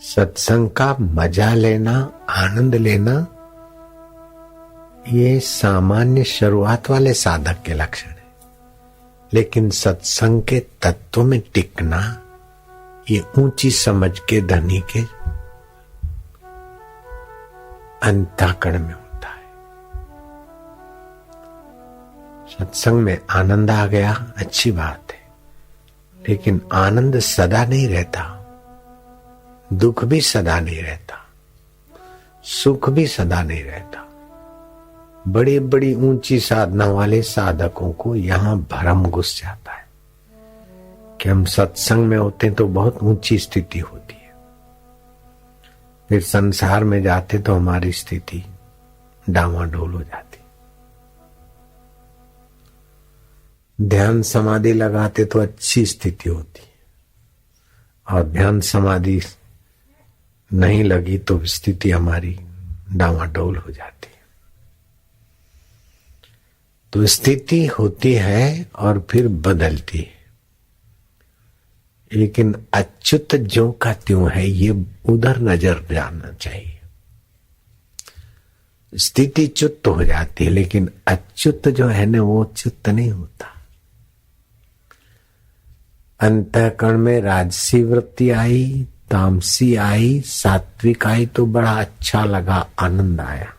सत्संग का मजा लेना, आनंद लेना, ये सामान्य शुरुआत वाले साधक के लक्षण है। लेकिन सत्संग के तत्व में टिकना, ये ऊंची समझ के धनी के अंतःकरण में होता है। सत्संग में आनंद आ गया, अच्छी बात है, लेकिन आनंद सदा नहीं रहता, दुख भी सदा नहीं रहता, सुख भी सदा नहीं रहता। बड़ी बड़ी ऊंची साधना वाले साधकों को यहां भ्रम घुस जाता है कि हम सत्संग में होते तो बहुत ऊंची स्थिति होती है, फिर संसार में जाते तो हमारी स्थिति डामाडोल हो जाती। ध्यान समाधि लगाते तो अच्छी स्थिति होती है, और ध्यान समाधि नहीं लगी तो स्थिति हमारी डामाडोल हो जाती है। तो स्थिति होती है और फिर बदलती है, लेकिन अच्युत ज्यों का त्यों है, ये उधर नजर जाना चाहिए। स्थिति च्युत हो जाती है, लेकिन अच्युत जो है ना, वो च्युत नहीं होता। अंतःकरण में राजसी वृत्ति आई, तामसी आई, सात्विक आई तो बड़ा अच्छा लगा, आनंद आया।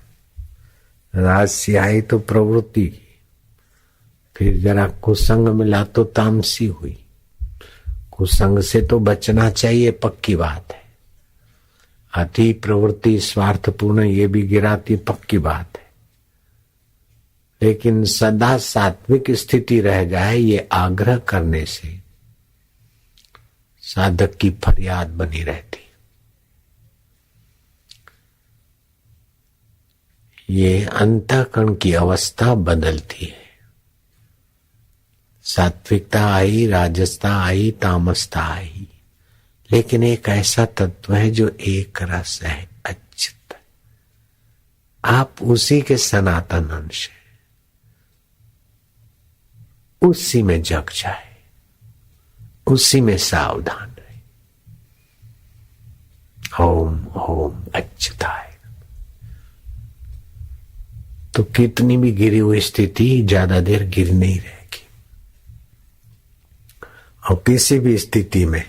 राजसी आई तो प्रवृत्ति की, फिर जरा कुसंग मिला तो तामसी हुई। कुसंग से तो बचना चाहिए, पक्की बात है। अति प्रवृत्ति स्वार्थपूर्ण, ये भी गिराती, पक्की बात है। लेकिन सदा सात्विक स्थिति रह जाए, ये आग्रह करने से साधक की फरियाद बनी रहती। ये अंतःकरण की अवस्था बदलती है। सात्विकता आई, राजसता आई, तामसता आई, लेकिन एक ऐसा तत्व है जो एक रस है, अच्युत। आप उसी के सनातन अंश हैं, उसी में जग जाए, उसी में सावधान रहे। ओम ओम अच्युताय। तो कितनी भी गिरी हुई स्थिति ज्यादा देर गिर नहीं रहेगी। और किसी भी स्थिति में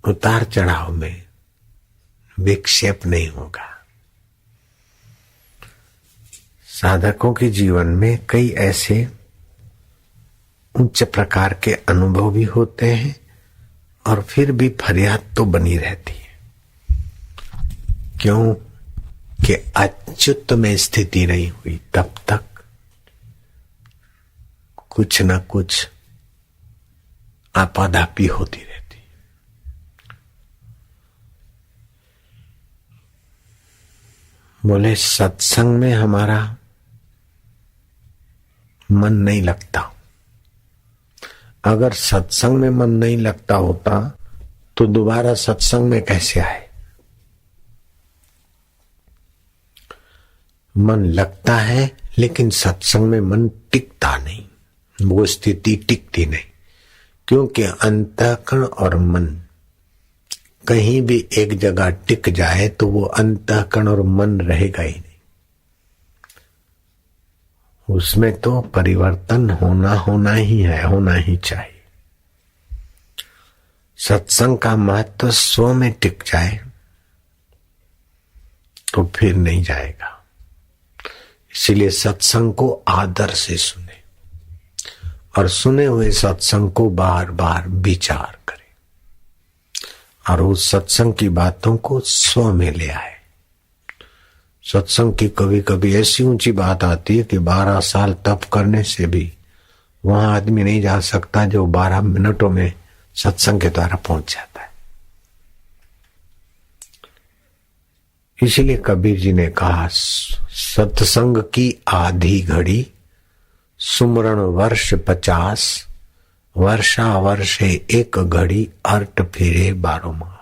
उतार चढ़ाव में विक्षेप नहीं होगा। साधकों के जीवन में कई ऐसे उच्च प्रकार के अनुभव भी होते हैं, और फिर भी फरियाद तो बनी रहती है। क्यों? कि अच्युत में स्थिति नहीं हुई, तब तक कुछ न कुछ आपाधापी होती रहती। बोले सत्संग में हमारा मन नहीं लगता। अगर सत्संग में मन नहीं लगता होता तो दोबारा सत्संग में कैसे आए? मन लगता है, लेकिन सत्संग में मन टिकता नहीं, वो स्थिति टिकती नहीं। क्योंकि अंतःकरण और मन कहीं भी एक जगह टिक जाए तो वो अंतःकरण और मन रहेगा ही नहीं। उसमें तो परिवर्तन होना ही है, होना ही चाहिए। सत्संग का महत्व स्व में टिक जाए तो फिर नहीं जाएगा। इसीलिए सत्संग को आदर से सुने, और सुने हुए सत्संग को बार बार विचार करें, और उस सत्संग की बातों को स्व में ले आए। सत्संग की कभी कभी ऐसी ऊंची बात आती है कि 12 साल तप करने से भी वहां आदमी नहीं जा सकता जो 12 मिनटों में सत्संग के द्वारा पहुंच जाता है। इसीलिए कबीर जी ने कहा, सत्संग की आधी घड़ी सुमरण वर्ष 50, वर्षा वर्षे एक घड़ी अर्ट फिरे 12 मास।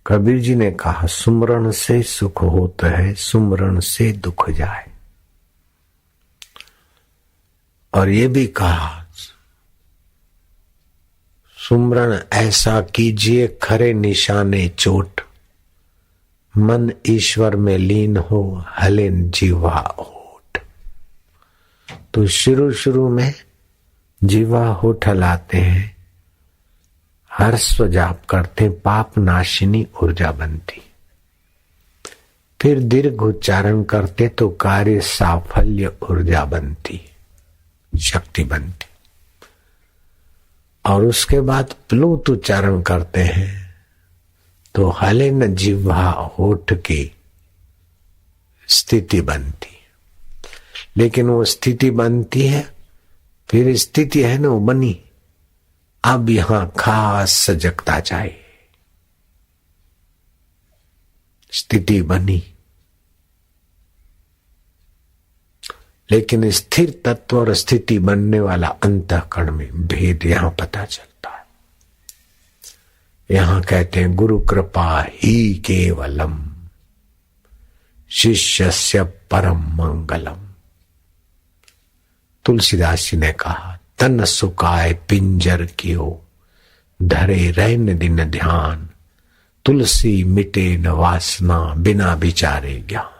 कबीर जी ने कहा, सुमरण से सुख होता है, सुमरण से दुख जाए। और ये भी कहा, सुमरण ऐसा कीजिए खरे निशाने चोट, मन ईश्वर में लीन हो हले जीवा होठ। तो शुरू शुरू में जीवा होठ हलाते हैं, हर्ष जाप करते, पाप नाशिनी ऊर्जा बनती। फिर दीर्घ उच्चारण करते तो कार्य साफल्य ऊर्जा बनती, शक्ति बनती। और उसके बाद प्लुत उच्चारण करते हैं तो हले न जिह्वा होठ की स्थिति बनती। लेकिन वो स्थिति बनती है, फिर स्थिति है ना वो बनी, अब यहां खास सजगता चाहिए। स्थिति बनी, लेकिन स्थिर तत्व और स्थिति बनने वाला अंतःकरण में भेद यहां पता चलता है। यहां कहते हैं गुरु कृपा ही केवलम शिष्यस्य परम मंगलम। तुलसीदास जी ने कहा तन सुकाय पिंजर कियो, धरे रैन दिन ध्यान, तुलसी मिटे न वासना बिना विचारे ज्ञान।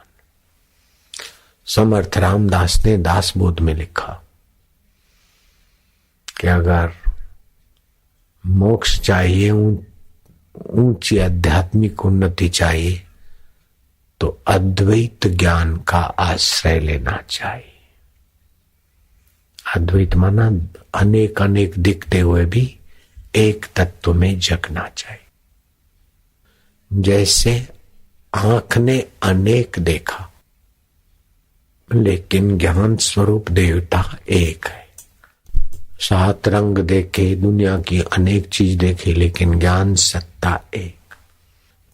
समर्थ रामदास ने दासबोध में लिखा कि अगर मोक्ष चाहिए, ऊंची आध्यात्मिक उन्नति चाहिए, तो अद्वैत ज्ञान का आश्रय लेना चाहिए। अद्वैत माना अनेक अनेक दिखते हुए भी एक तत्व में जगना चाहिए। जैसे आंख ने अनेक देखा, लेकिन ज्ञान स्वरूप देवता एक है। 7 रंग देखे, दुनिया की अनेक चीज देखी, लेकिन ज्ञान सत्ता एक।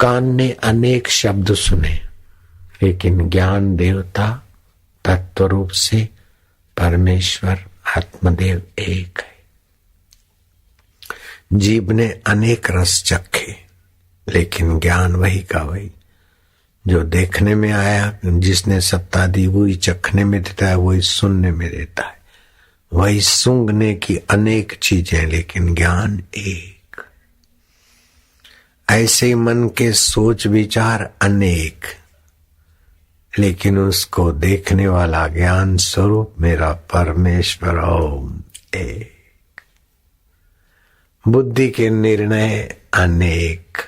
कान ने अनेक शब्द सुने, लेकिन ज्ञान देवता तत्व रूप से परमेश्वर आत्मदेव एक है। जीभ ने अनेक रस चखे, लेकिन ज्ञान वही का वही। जो देखने में आया, जिसने सत्ता दी, वही चखने में देता है, वही सुनने में देता है, वही सूंघने की अनेक चीजें, लेकिन ज्ञान एक। ऐसे ही मन के सोच विचार अनेक, लेकिन उसको देखने वाला ज्ञान स्वरूप मेरा परमेश्वर ओम एक। बुद्धि के निर्णय अनेक,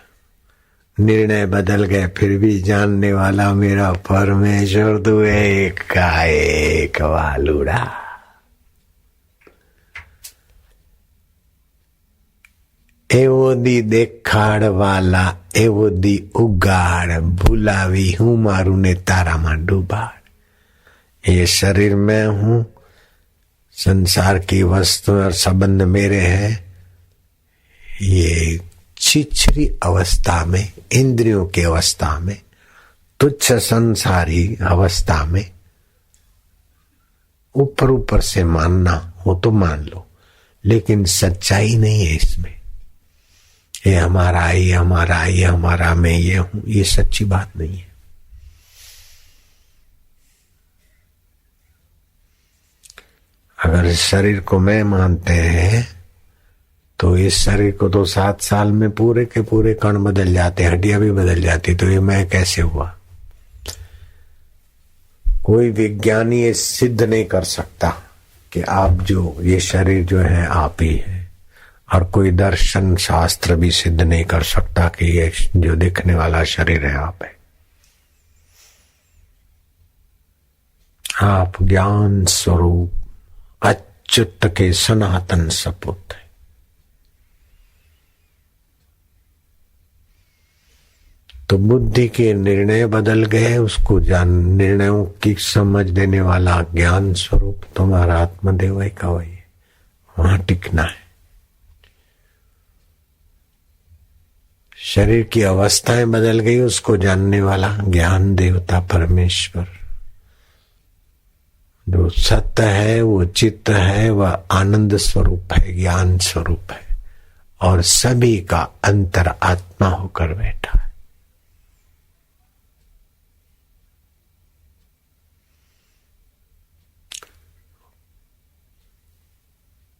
निर्णय बदल गए फिर भी जानने वाला मेरा परमेश्वर तू एक का एक वालुड़ा। एवो दी देखाड़ वाला एवो दी उगाड़, भुलावी हूं मारू ने तारा में डूबाड़। ये शरीर में हूं, संसार की वस्तु और संबंध मेरे हैं। ये छिछरी अवस्था में, इंद्रियों की अवस्था में, तुच्छ संसारी अवस्था में ऊपर ऊपर से मानना हो तो मान लो, लेकिन सच्चाई नहीं है इसमें। ये हमारा, ये हमारा, ये हमारा, मैं ये हूं, ये सच्ची बात नहीं है। अगर इस शरीर को मैं मानते हैं तो इस शरीर को तो 7 साल में पूरे के पूरे कण बदल जाते, हड्डियां भी बदल जाती, तो ये मैं कैसे हुआ? कोई विज्ञानी ये सिद्ध नहीं कर सकता कि आप जो ये शरीर जो है आप ही है, और कोई दर्शन शास्त्र भी सिद्ध नहीं कर सकता कि ये जो दिखने वाला शरीर है आप है। आप ज्ञान स्वरूप अच्युत के सनातन सपूत है। तो बुद्धि के निर्णय बदल गए, उसको जान, निर्णयों की समझ देने वाला ज्ञान स्वरूप तुम्हारा आत्मदेव है का वही, वहां टिकना है। शरीर की अवस्थाएं बदल गई, उसको जानने वाला ज्ञान देवता परमेश्वर जो सत्य है, वो चित्त है, वह आनंद स्वरूप है, ज्ञान स्वरूप है, और सभी का अंतर आत्मा होकर बैठा है।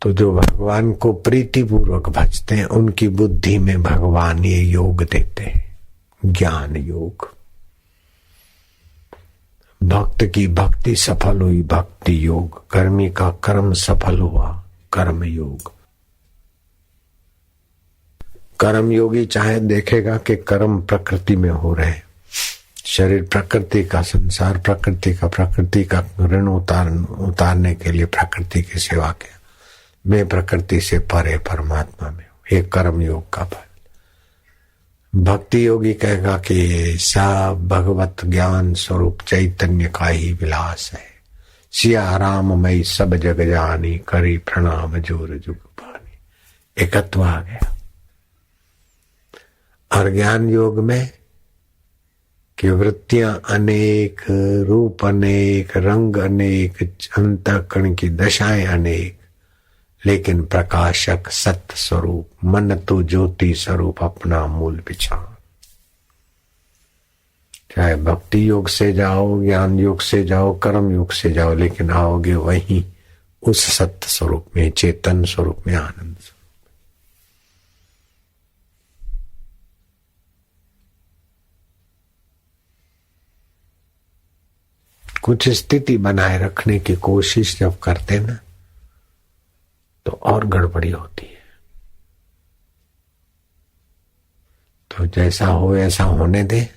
तो जो भगवान को प्रीति पूर्वक भजते हैं उनकी बुद्धि में भगवान ये योग देते हैं, ज्ञान योग। भक्त की भक्ति सफल हुई, भक्ति योग। कर्मी का कर्म सफल हुआ, कर्म योग। कर्म योगी चाहे देखेगा कि कर्म प्रकृति में हो रहे, शरीर प्रकृति का, संसार प्रकृति का, प्रकृति का ऋण उतारने के लिए प्रकृति की सेवा किया, मैं प्रकृति से परे परमात्मा में हूं, ये कर्म योग का फल। भक्ति योगी कहेगा कि सब भगवत ज्ञान स्वरूप चैतन्य का ही विलास है, सिया राम मई सब जग जानी, करी प्रणाम जोर जुग पानी, एकत्व आ गया। और ज्ञान योग में कि वृत्तियां अनेक, रूप अनेक, रंग अनेक, अंतःकरण की दशाएं अनेक, लेकिन प्रकाशक सत्य स्वरूप, मन तो ज्योति स्वरूप अपना मूल विचार। चाहे भक्ति योग से जाओ, ज्ञान योग से जाओ, कर्म योग से जाओ, लेकिन आओगे वहीं उस सत्य स्वरूप में, चेतन स्वरूप में, आनंद स्वरूप। कुछ स्थिति बनाए रखने की कोशिश जब करते ना तो और गड़बड़ी होती है। तो जैसा हो ऐसा होने दे,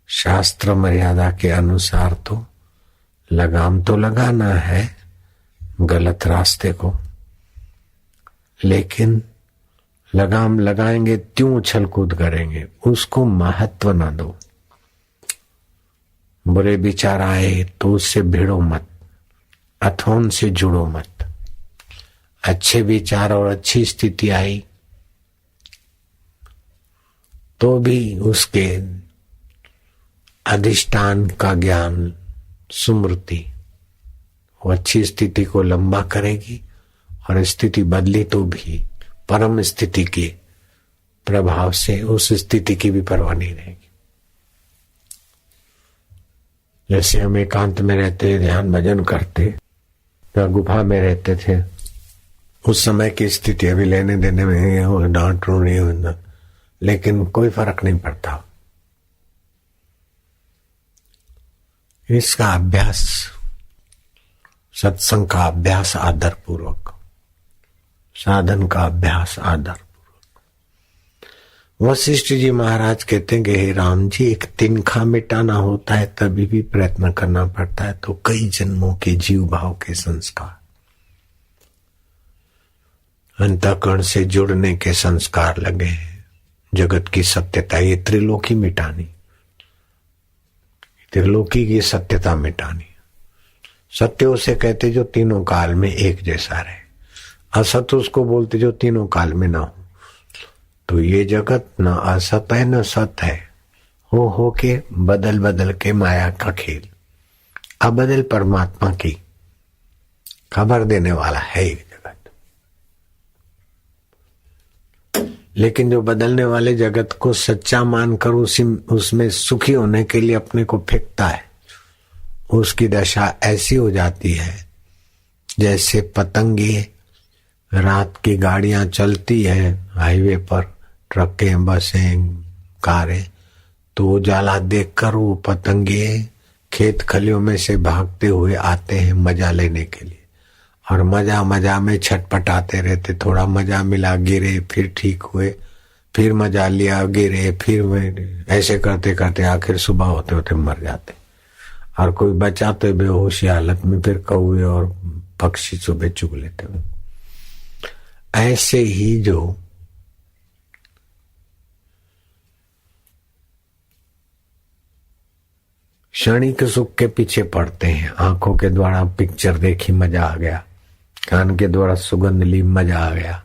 शास्त्र मर्यादा के अनुसार तो लगाम तो लगाना है गलत रास्ते को, लेकिन लगाम लगाएंगे त्यों उछल कूद करेंगे, उसको महत्व ना दो। बुरे विचार आए तो उससे भिड़ो मत अथवा उनसे जुड़ो मत। अच्छे विचार और अच्छी स्थिति आई तो भी उसके अधिष्ठान का ज्ञान, सुमृति वो अच्छी स्थिति को लंबा करेगी, और स्थिति बदली तो भी परम स्थिति के प्रभाव से उस स्थिति की भी परवाह नहीं रहेगी। जैसे हम एकांत में रहते, ध्यान भजन करते या गुफा में रहते थे, उस समय की स्थिति अभी लेने देने में डांट रोनी हो, लेकिन कोई फर्क नहीं पड़ता। इसका अभ्यास, सत्संग का अभ्यास आदर पूर्वक, साधन का अभ्यास आदर। वशिष्ठ जी महाराज कहते हैं कि हे राम जी, एक तिनखा मिटाना होता है तभी भी प्रयत्न करना पड़ता है, तो कई जन्मों के जीव भाव के संस्कार, अंतःकरण से जुड़ने के संस्कार लगे हैं, जगत की सत्यता, ये त्रिलोकी मिटानी, त्रिलोकी की सत्यता मिटानी। सत्य उसे कहते जो तीनों काल में एक जैसा रहे, असत उसको बोलते जो तीनों काल में ना हो। तो ये जगत न असत है न सत है, हो के बदल बदल के माया का खेल। अबदल परमात्मा की खबर देने वाला है ये जगत, लेकिन जो बदलने वाले जगत को सच्चा मानकर उसमें सुखी होने के लिए अपने को फेंकता है, उसकी दशा ऐसी हो जाती है जैसे पतंगे, रात की गाड़ियां चलती है हाईवे पर, ट्रकें, बसें, कारें, तो उजाला देखकर वो पतंगे खेत खलियों में से भागते हुए आते हैं मजा लेने के लिए, और मजा मजा में छटपटाते रहते। थोड़ा मजा मिला, गिरे, फिर ठीक हुए, फिर मजा लिया, गिरे, फिर ऐसे करते करते आखिर सुबह होते होते मर जाते। और कोई बचा तो बेहोशी हालत में फिर कौवे और पक्षी सुबह चुग लेते हुए। ऐसे ही जो क्षणिक सुख के पीछे पड़ते हैं, आंखों के द्वारा पिक्चर देखी मजा आ गया, कान के द्वारा सुगंध ली मजा आ गया,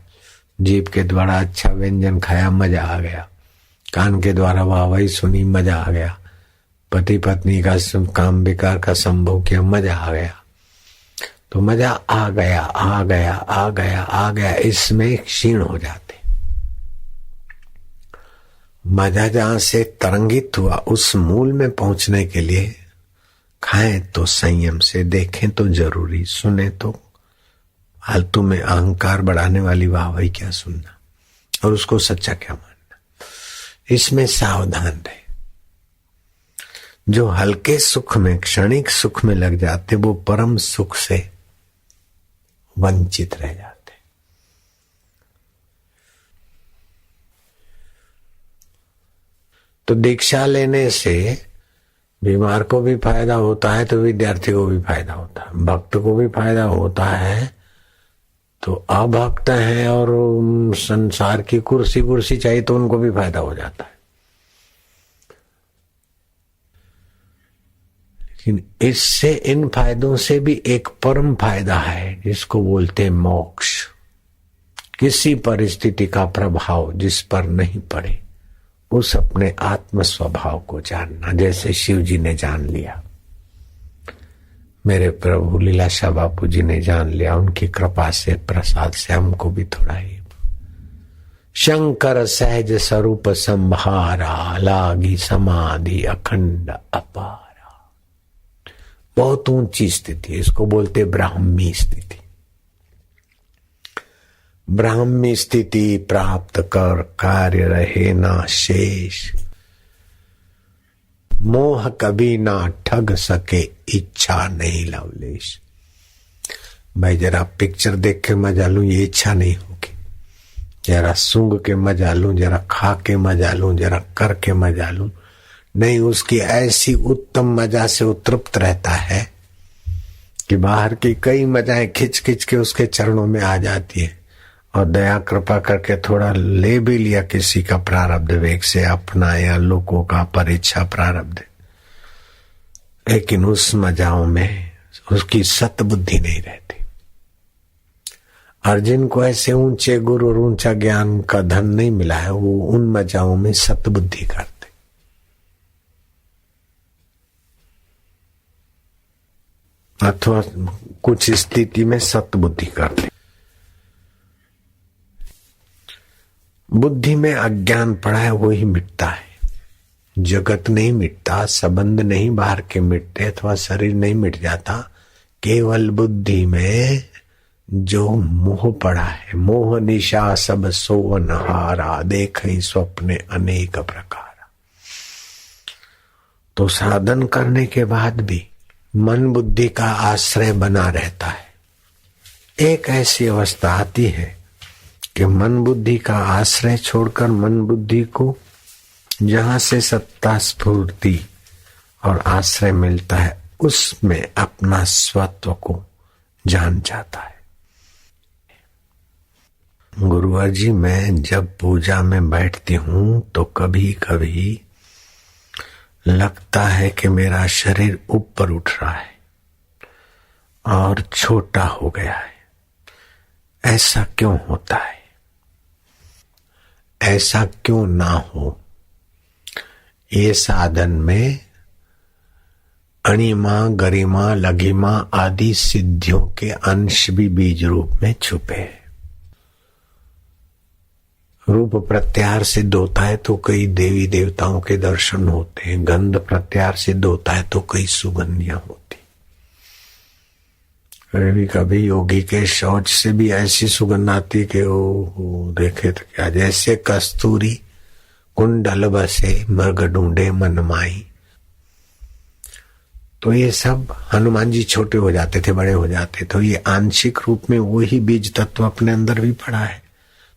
जीभ के द्वारा अच्छा व्यंजन खाया मजा आ गया, कान के द्वारा वाहवाही सुनी मजा आ गया, पति पत्नी का काम विकार का संभोग किया मजा आ गया। तो मजा आ गया आ गया आ गया आ गया, इसमें क्षीण हो जाते। मजा जहां से तरंगित हुआ उस मूल में पहुंचने के लिए खाएं तो संयम से, देखें तो जरूरी, सुने तो फालतू में अहंकार बढ़ाने वाली वाहवाही क्या सुनना और उसको सच्चा क्या मानना। इसमें सावधान रहे। जो हल्के सुख में, क्षणिक सुख में लग जाते वो परम सुख से वंचित रह जाते। तो दीक्षा लेने से बीमार को भी फायदा होता है, तो विद्यार्थी को भी फायदा होता है, भक्त को भी फायदा होता है, तो अभक्त है और संसार की कुर्सी चाहिए तो उनको भी फायदा हो जाता है। लेकिन इससे, इन फायदों से भी एक परम फायदा है जिसको बोलते मोक्ष। किसी परिस्थिति का प्रभाव जिस पर नहीं पड़े, उस अपने आत्म स्वभाव को जानना, जैसे शिव जी ने जान लिया, मेरे प्रभु लीलाशाह बापू जी ने जान लिया। उनकी कृपा से, प्रसाद से हमको भी थोड़ा ही। शंकर सहज स्वरूप संभारा, लागी समाधि अखंड अपारा। बहुत ऊंची स्थिति, इसको बोलते ब्राह्मी स्थिति। ब्राह्मी स्थिति प्राप्त कर कार्य रहे ना शेष, मोह कभी ना ठग सके, इच्छा नहीं लवलेश। भाई जरा पिक्चर देख के मजा लूं, ये इच्छा नहीं होगी। जरा सूंघ के मजा लूं, जरा खा के मजा लूं, जरा कर के मजा लूं, नहीं, उसकी ऐसी उत्तम मजा से उत्तृप्त रहता है कि बाहर की कई मजाएं खिंच खिंच के उसके चरणों में आ जाती है। और दया कृपा करके थोड़ा ले भी लिया किसी का प्रारब्ध वेग से, अपना या लोगों का, परीक्षा प्रारब्ध, लेकिन उस मजाओं में उसकी सतबुद्धि नहीं रहती। अर्जुन को ऐसे ऊंचे गुरु और ऊंचा ज्ञान का धन नहीं मिला है, वो उन मजाओं में सतबुद्धि करते। अथवा कुछ स्थिति में सतबुद्धि करते। बुद्धि में अज्ञान पड़ा है, वो ही मिटता है। जगत नहीं मिटता, संबंध नहीं बाहर के मिटते, अथवा शरीर नहीं मिट जाता। केवल बुद्धि में जो मोह पड़ा है, मोह निशा सब सोवन हारा, देखई स्वप्ने अनेक प्रकार। तो साधन करने के बाद भी मन बुद्धि का आश्रय बना रहता है। एक ऐसी अवस्था आती है कि मन बुद्धि का आश्रय छोड़कर मन बुद्धि को जहां से सत्ता स्फूर्ति और आश्रय मिलता है, उसमें अपना स्वत्व को जान जाता है। गुरुवर जी, मैं जब पूजा में बैठती हूं तो कभी कभी लगता है कि मेरा शरीर ऊपर उठ रहा है और छोटा हो गया है। ऐसा क्यों होता है? ऐसा क्यों ना हो? ये साधन में अणिमा, गरिमा, लघिमा आदि सिद्धियों के अंश भी बीज रूप में छुपे हैं। रूप प्रत्याहार सिद्ध होता है तो कई देवी देवताओं के दर्शन होते हैं। गंध प्रत्याहार सिद्ध होता है तो कई सुगंधियां होती। कभी योगी के शौच से भी ऐसी सुगंध आती कि वो देखे तो क्या, जैसे कस्तूरी कुंडल बसे मृग ढूंढे मन माई। तो ये सब हनुमान जी छोटे हो जाते थे, बड़े हो जाते, तो ये आंशिक रूप में वही बीज तत्व अपने अंदर भी पड़ा है।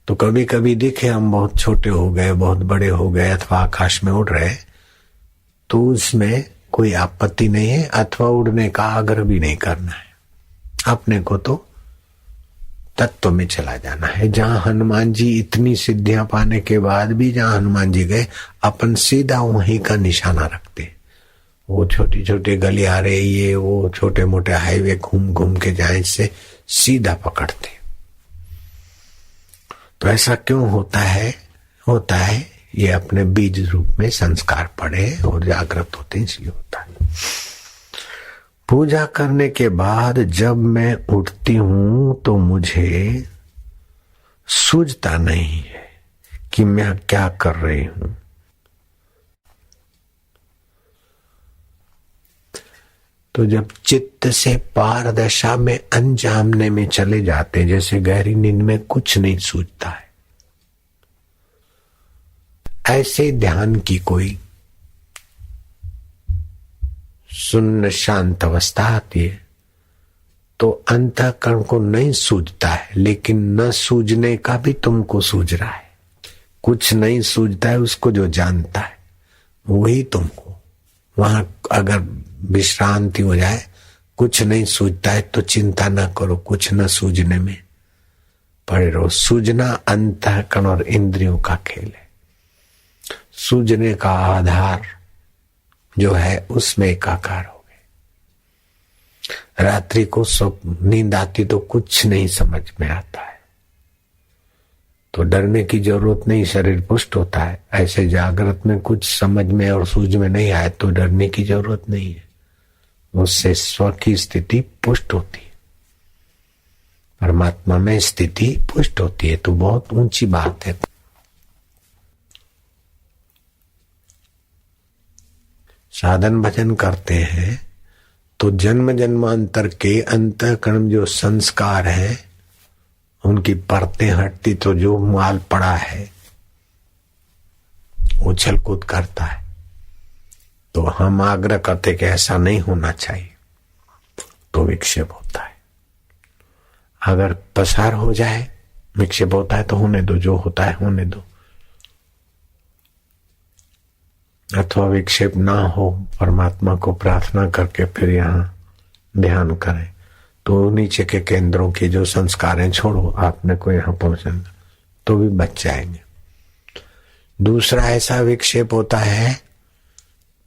तो कभी कभी दिखे हम बहुत छोटे हो गए, बहुत बड़े हो गए, अथवा आकाश में उड़ रहे, तो उसमें कोई आपत्ति नहीं है, अथवा उड़ने का आग्रह भी नहीं करना है। अपने को तो तत्व में चला जाना है। जहां हनुमान जी इतनी सिद्धियां पाने के बाद भी जहां हनुमान जी गए, अपन सीधा वहीं का निशाना रखते। वो छोटी छोटी गलियारे, ये वो छोटे मोटे हाईवे घूम घूम के जाए से सीधा पकड़ते। तो ऐसा क्यों होता है? होता है ये अपने बीज रूप में संस्कार पड़े और जागृत होते, इसलिए होता है। पूजा करने के बाद जब मैं उठती हूं तो मुझे सूझता नहीं है कि मैं क्या कर रही हूं। तो जब चित्त से पार दशा में अनजाने में चले जाते, जैसे गहरी नींद में कुछ नहीं सूझता है, ऐसे ध्यान की कोई सुन्न शांत अवस्था आती है तो अंतःकरण को नहीं सूझता है, लेकिन न सूझने का भी तुमको सूझ रहा है। कुछ नहीं सूझता है, उसको जो जानता है वही तुमको। वहां अगर विश्रांति हो जाए, कुछ नहीं सूझता है तो चिंता ना करो, कुछ न सूझने में पड़े रहो। सूझना अंतःकरण और इंद्रियों का खेल है। सूझने का आधार जो है उसमें एकाकार हो गए। रात्रि को नींद आती तो कुछ नहीं समझ में आता है, तो डरने की जरूरत नहीं, शरीर पुष्ट होता है। ऐसे जागृत में कुछ समझ में और सूझ में नहीं आए तो डरने की जरूरत नहीं है, उससे स्व की स्थिति पुष्ट होती है, परमात्मा में स्थिति पुष्ट होती है। तो बहुत ऊंची बात है। साधन भजन करते हैं तो जन्म जन्मांतर के अंतःकरण जो संस्कार है उनकी परतें हटती, तो जो माल पड़ा है उछल कूद करता है। तो हम आग्रह करते कि ऐसा नहीं होना चाहिए, तो विक्षेप होता है। अगर पसार हो जाए, विक्षेप होता है तो होने दो, जो होता है होने दो। अथवा विक्षेप ना हो, परमात्मा को प्रार्थना करके फिर यहाँ ध्यान करें। तो नीचे के केंद्रों की जो संस्कार हैं छोड़ो, आपने को यहाँ पहुंचना तो भी बच जाएंगे। दूसरा ऐसा विक्षेप होता है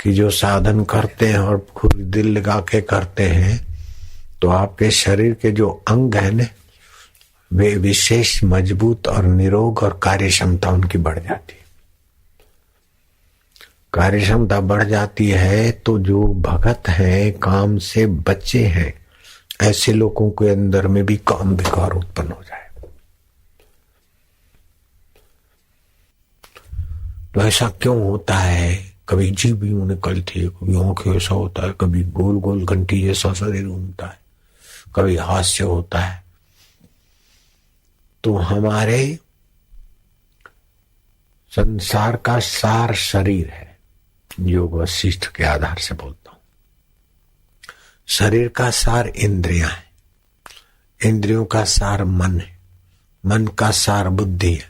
कि जो साधन करते हैं और खुद दिल लगा के करते हैं, तो आपके शरीर के जो अंग है न, वे विशेष मजबूत और निरोग और कार्य क्षमता उनकी बढ़ जाती है। कार्य क्षमता बढ़ जाती है तो जो भगत हैं, काम से बचे हैं, ऐसे लोगों के अंदर में भी काम विकार उत्पन्न हो जाए। तो ऐसा क्यों होता है? कभी जीभ यूं निकलती है, कभी आंखें ऐसा होता है, कभी गोल गोल घंटी जैसा शरीर घूमता है, कभी हास्य होता है। तो हमारे संसार का सार शरीर है। योग वशिष्ठ के आधार से बोलता हूं। शरीर का सार इंद्रियां है, इंद्रियों का सार मन है, मन का सार बुद्धि है,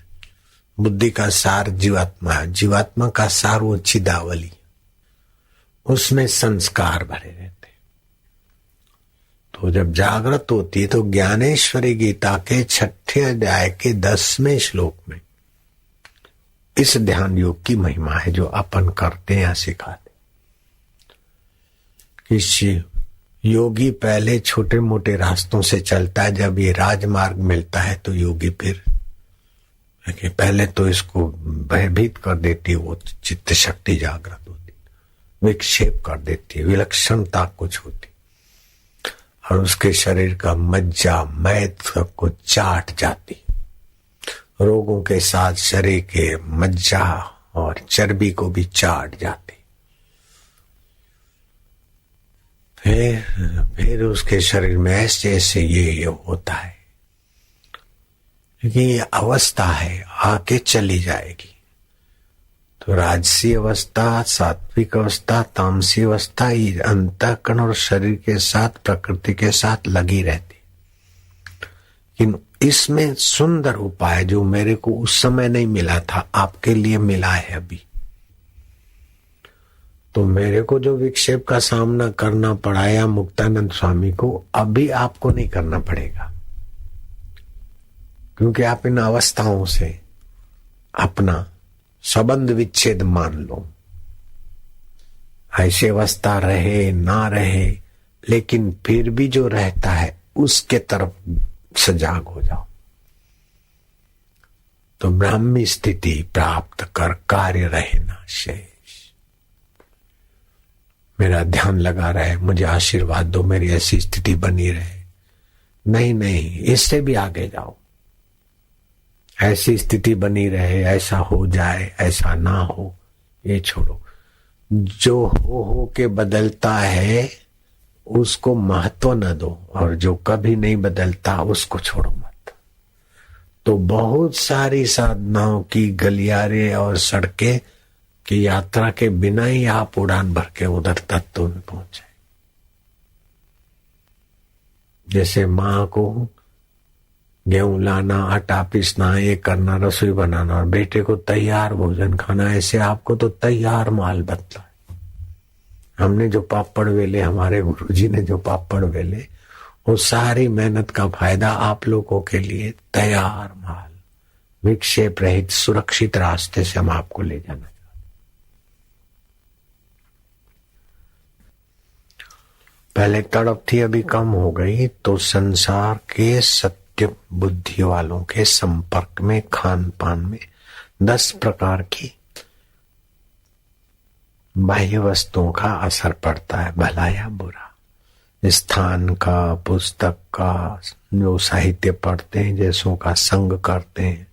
बुद्धि का सार जीवात्मा है, जीवात्मा का सार वो चिदावली, उसमें संस्कार भरे रहते। तो जब जागृत होती है तो ज्ञानेश्वरी गीता के 6ठे अध्याय के 10वें श्लोक में इस ध्यान योग की महिमा है, जो अपन करते हैं या सिखाते। कि योगी पहले छोटे मोटे रास्तों से चलता है, जब ये राजमार्ग मिलता है तो योगी फिर पहले तो इसको भयभीत कर देती है, वो चित्त शक्ति जागृत होती, विक्षेप कर देती है, विलक्षणता कुछ होती, और उसके शरीर का मज्जा मैद सबको चाट जाती। रोगों के साथ शरीर के मज्जा और चर्बी को भी चाट जाती। फिर उसके शरीर में ऐसे ऐसे ये होता है, क्योंकि ये अवस्था है, आके चली जाएगी। तो राजसी अवस्था, सात्विक अवस्था, तामसी अवस्था, ये अंतःकरण और शरीर के साथ, प्रकृति के साथ लगी रहती। लेकिन इसमें सुंदर उपाय जो मेरे को उस समय नहीं मिला था, आपके लिए मिला है अभी। तो मेरे को जो विक्षेप का सामना करना पड़ा या मुक्तानंद स्वामी को, अभी आपको नहीं करना पड़ेगा, क्योंकि आप इन अवस्थाओं से अपना संबंध विच्छेद मान लो। ऐसी अवस्था रहे ना रहे, लेकिन फिर भी जो रहता है उसके तरफ सजाग हो जाओ। तो ब्राह्मी स्थिति प्राप्त कर कार्य रहे ना शेष। मेरा ध्यान लगा रहे, मुझे आशीर्वाद दो, मेरी ऐसी स्थिति बनी रहे। नहीं नहीं, इससे भी आगे जाओ। ऐसी स्थिति बनी रहे, ऐसा हो जाए, ऐसा ना हो, ये छोड़ो। जो हो के बदलता है उसको महत्व न दो, और जो कभी नहीं बदलता उसको छोड़ो मत। तो बहुत सारी साधनाओं की गलियारे और सड़कें की यात्रा के बिना ही आप उड़ान भर के उधर तत्व में पहुंचे। जैसे माँ को गेहूं लाना, आटा पीसना, ये करना, रसोई बनाना, और बेटे को तैयार भोजन खाना, ऐसे आपको तो तैयार माल बदला। हमने जो पापड़ वेले, हमारे गुरुजी ने जो पापड़ वेले, वो सारी मेहनत का फायदा आप लोगों के लिए तैयार माल, विक्षेप रहित सुरक्षित रास्ते से हम आपको ले जाना चाहते। पहले तड़प थी, अभी कम हो गई, तो संसार के सत्य बुद्धि वालों के संपर्क में, खान पान में 10 प्रकार की बाह्य वस्तुओं का असर पड़ता है, भला या बुरा। स्थान का, पुस्तक का, जो साहित्य पढ़ते हैं, जैसों का संग करते हैं,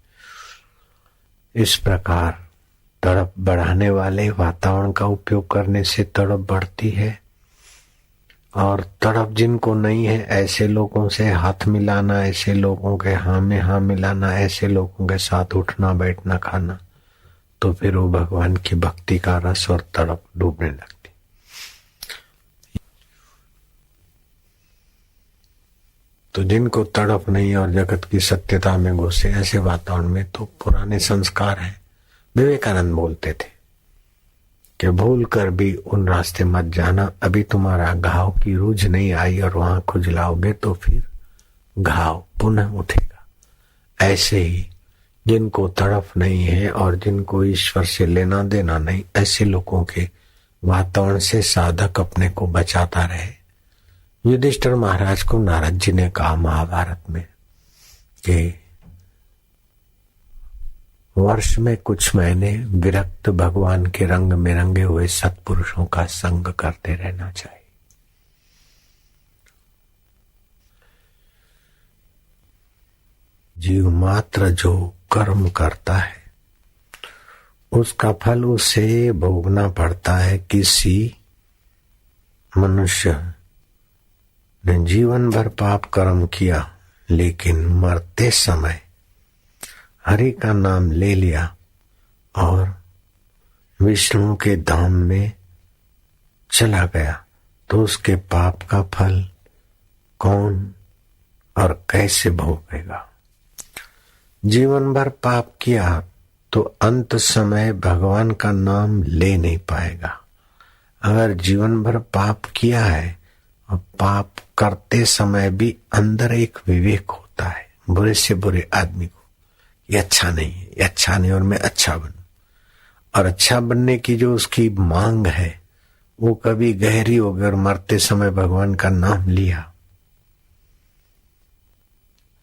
इस प्रकार तड़प बढ़ाने वाले वातावरण का उपयोग करने से तड़प बढ़ती है। और तड़प जिनको नहीं है, ऐसे लोगों से हाथ मिलाना, ऐसे लोगों के हाँ में हाँ मिलाना, ऐसे लोगों के साथ उठना बैठना खाना, तो फिर वो भगवान की भक्ति का रस और तड़प डूबने लगती। तो जिनको तड़प नहीं और जगत की सत्यता में घुसे ऐसे वातावरण में, तो पुराने संस्कार हैं। विवेकानंद बोलते थे कि भूल कर भी उन रास्ते मत जाना, अभी तुम्हारा घाव की रूझ नहीं आई और वहां खुजलाओगे तो फिर घाव पुनः उठेगा। ऐसे ही जिनको तड़प नहीं है और जिनको ईश्वर से लेना देना नहीं, ऐसे लोगों के वातावरण से साधक अपने को बचाता रहे। युधिष्ठिर महाराज को नारद जी ने कहा महाभारत में कि वर्ष में कुछ महीने विरक्त भगवान के रंग में रंगे हुए सत्पुरुषों का संग करते रहना चाहिए। जीव मात्र जो कर्म करता है उसका फल उसे भोगना पड़ता है। किसी मनुष्य ने जीवन भर पाप कर्म किया, लेकिन मरते समय हरि का नाम ले लिया और विष्णु के धाम में चला गया, तो उसके पाप का फल कौन और कैसे भोगेगा। जीवन भर पाप किया तो अंत समय भगवान का नाम ले नहीं पाएगा। अगर जीवन भर पाप किया है और पाप करते समय भी अंदर एक विवेक होता है बुरे से बुरे आदमी को, ये अच्छा नहीं है, ये अच्छा नहीं और मैं अच्छा बनूं, और अच्छा बनने की जो उसकी मांग है वो कभी गहरी हो गई और मरते समय भगवान का नाम लिया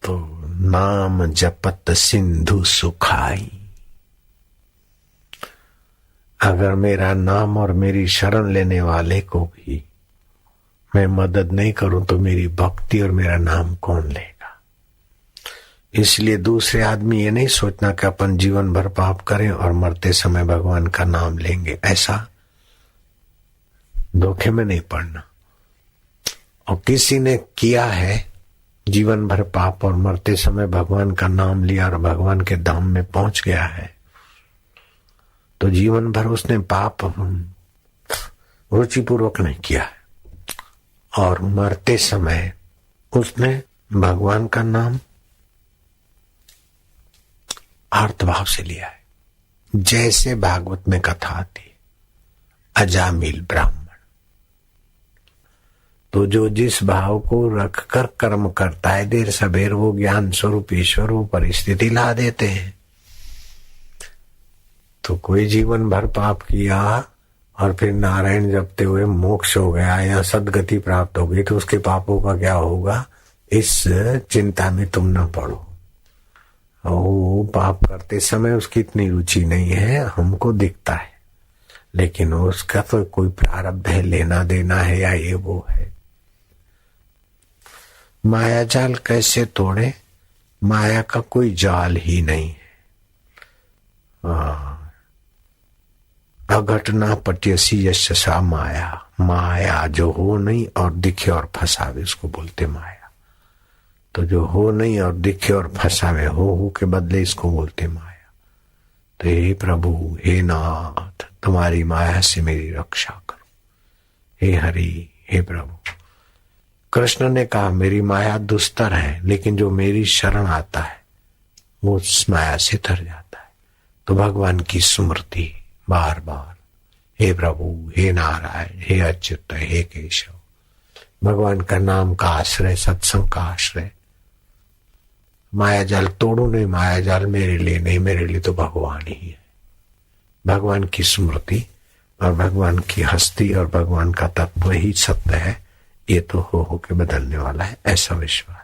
तो नाम जपत सिंधु सुखाई। अगर मेरा नाम और मेरी शरण लेने वाले को भी मैं मदद नहीं करूं तो मेरी भक्ति और मेरा नाम कौन लेगा। इसलिए दूसरे आदमी ये नहीं सोचना कि अपन जीवन भर पाप करें और मरते समय भगवान का नाम लेंगे, ऐसा धोखे में नहीं पड़ना। और किसी ने किया है जीवन भर पाप और मरते समय भगवान का नाम लिया और भगवान के धाम में पहुंच गया है, तो जीवन भर उसने पाप रुचिपूर्वक नहीं किया है और मरते समय उसने भगवान का नाम आर्तभाव से लिया है। जैसे भागवत में कथा आती, अजामिल ब्राह्मण, तो जो जिस भाव को रखकर कर्म करता है, देर सबेर वो ज्ञान स्वरूप ईश्वर वो परिस्थिति ला देते हैं। तो कोई जीवन भर पाप किया और फिर नारायण जपते हुए मोक्ष हो गया या सदगति प्राप्त हो गई, तो उसके पापों का क्या होगा, इस चिंता में तुम न पड़ो। वो पाप करते समय उसकी इतनी रुचि नहीं है, हमको दिखता है, लेकिन उसका तो कोई प्रारब्ध है, लेना देना है या ये वो है। माया जाल कैसे तोड़े? माया का कोई जाल ही नहीं है। अघटना पट्यसी यशसा माया, माया जो हो नहीं और दिखे और फंसावे उसको बोलते माया। तो जो हो नहीं और दिखे और फंसावे हो के बदले इसको बोलते माया। तो हे प्रभु, हे नाथ, तुम्हारी माया से मेरी रक्षा करो। हे हरि, हे प्रभु। कृष्ण ने कहा मेरी माया दुस्तर है, लेकिन जो मेरी शरण आता है वो उस माया से तर जाता है। तो भगवान की स्मृति बार बार, हे प्रभु, हे नारायण, हे अच्युत, हे केशव, भगवान का नाम का आश्रय, सत्संग का आश्रय। माया जाल तोड़ो नहीं, माया जाल मेरे लिए नहीं, मेरे लिए तो भगवान ही है। भगवान की स्मृति और भगवान की हस्ती और भगवान का तत्व ही सत्य है। ये तो हो के बदलने वाला है, ऐसा विश्वास।